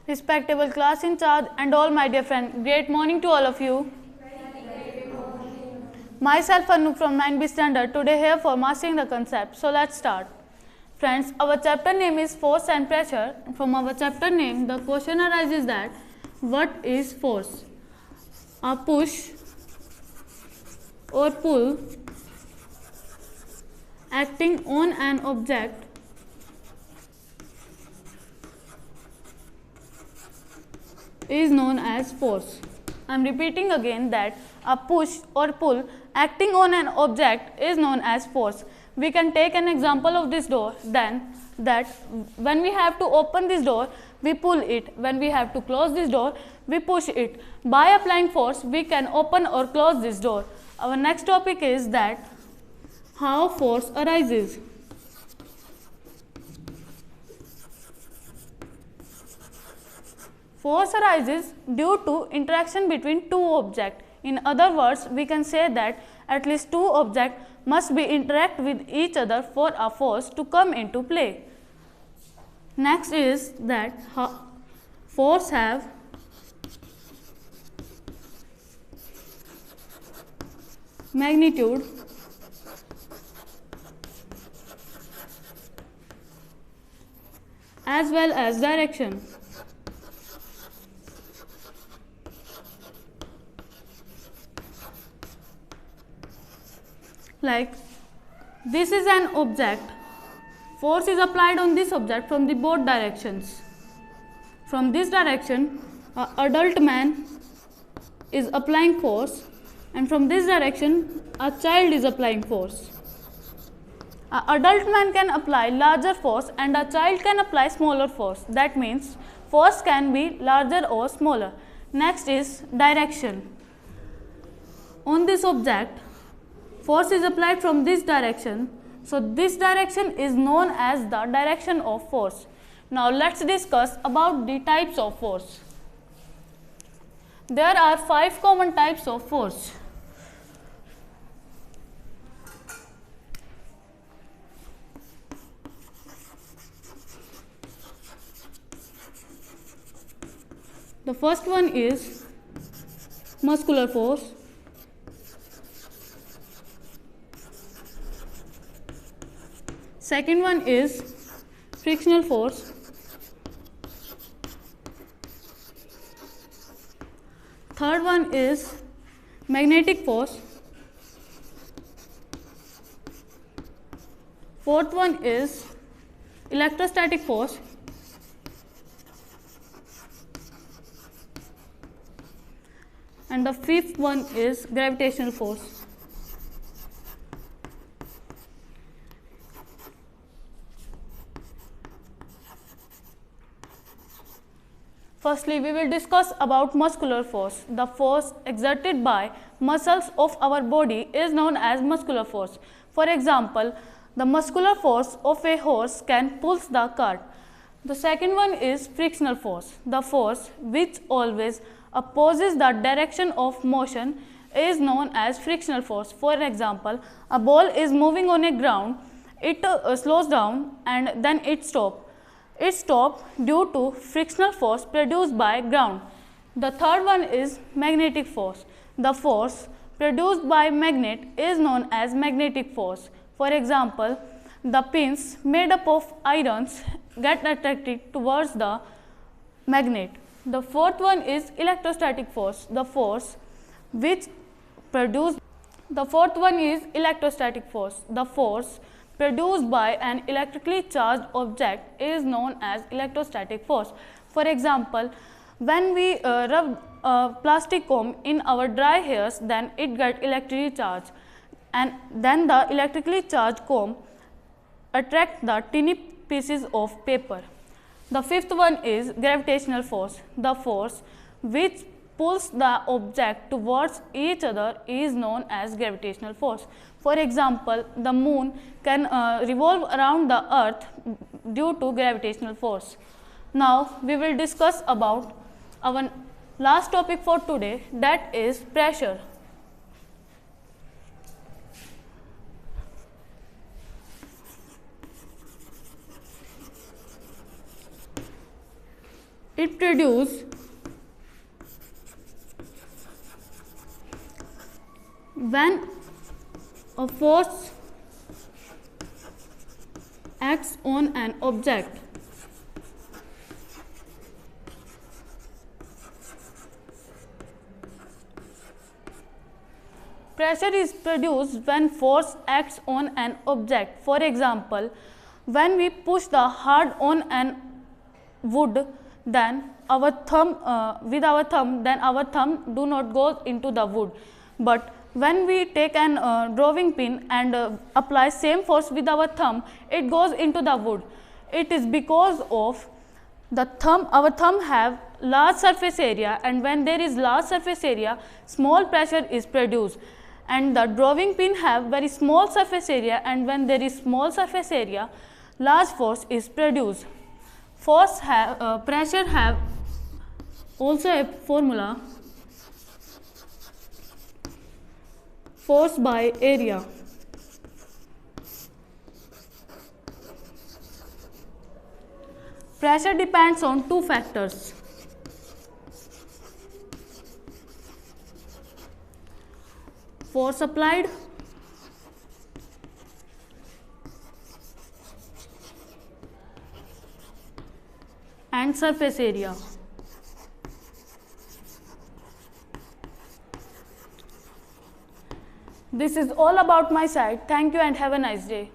Respectable class in charge and all my dear friends, great morning to all of you. Myself Anu from 9B standard, today here for mastering the concept. So let's start. Friends, our chapter name is force and pressure. From our chapter name, the question arises that what is force? A push or pull acting on an object is known as force. I am repeating again that a push or pull acting on an object is known as force. We can take an example of this door, then that when we have to open this door, we pull it. When we have to close this door, we push it. By applying force, we can open or close this door. Our next topic is that how force arises. Force arises due to interaction between two objects. In other words, we can say that at least two objects must be interact with each other for a force to come into play. Next is that force have magnitude as well as direction. Like this is an object, force is applied on this object from the both directions. From this direction, an adult man is applying force, and from this direction, a child is applying force. An adult man can apply larger force and a child can apply smaller force. That means force can be larger or smaller. Next is direction. On this object, force is applied from this direction. So this direction is known as the direction of force. Now let's discuss about the types of force. There are 5 common types of force. The first one is muscular force. Second one is frictional force. Third one is magnetic force. Fourth one is electrostatic force. And the fifth one is gravitational force. Firstly, we will discuss about muscular force. The force exerted by muscles of our body is known as muscular force. For example, the muscular force of a horse can pull the cart. The second one is frictional force. The force which always opposes the direction of motion is known as frictional force. For example, a ball is moving on a ground, it slows down and then it stops. It stops due to frictional force produced by ground. The third one is magnetic force. The force produced by magnet is known as magnetic force. For example, the pins made up of irons get attracted towards the magnet. The fourth one is electrostatic force. The fourth one is electrostatic force. The force produced by an electrically charged object is known as electrostatic force. For example, when we rub a plastic comb in our dry hairs, then it gets electrically charged, and then the electrically charged comb attracts the tiny pieces of paper. The fifth one is gravitational force. The force which pulls the object towards each other is known as gravitational force. For example, the moon can revolve around the earth due to gravitational force. Now, we will discuss about our last topic for today, that is pressure. It produces when a force acts on an object. Pressure is produced when force acts on an object. For example, when we push the hard on an wood, then our thumb with our thumb, then our thumb do not go into the wood. But when we take an drawing pin and apply same force with our thumb, it goes into the wood. It is because of the thumb, our thumb have large surface area, and when there is large surface area, small pressure is produced. And the drawing pin have very small surface area, and when there is small surface area, large force is produced. Force have pressure have also a formula, force by area. Pressure depends on two factors: force applied and surface area. This is all about my side. Thank you and have a nice day.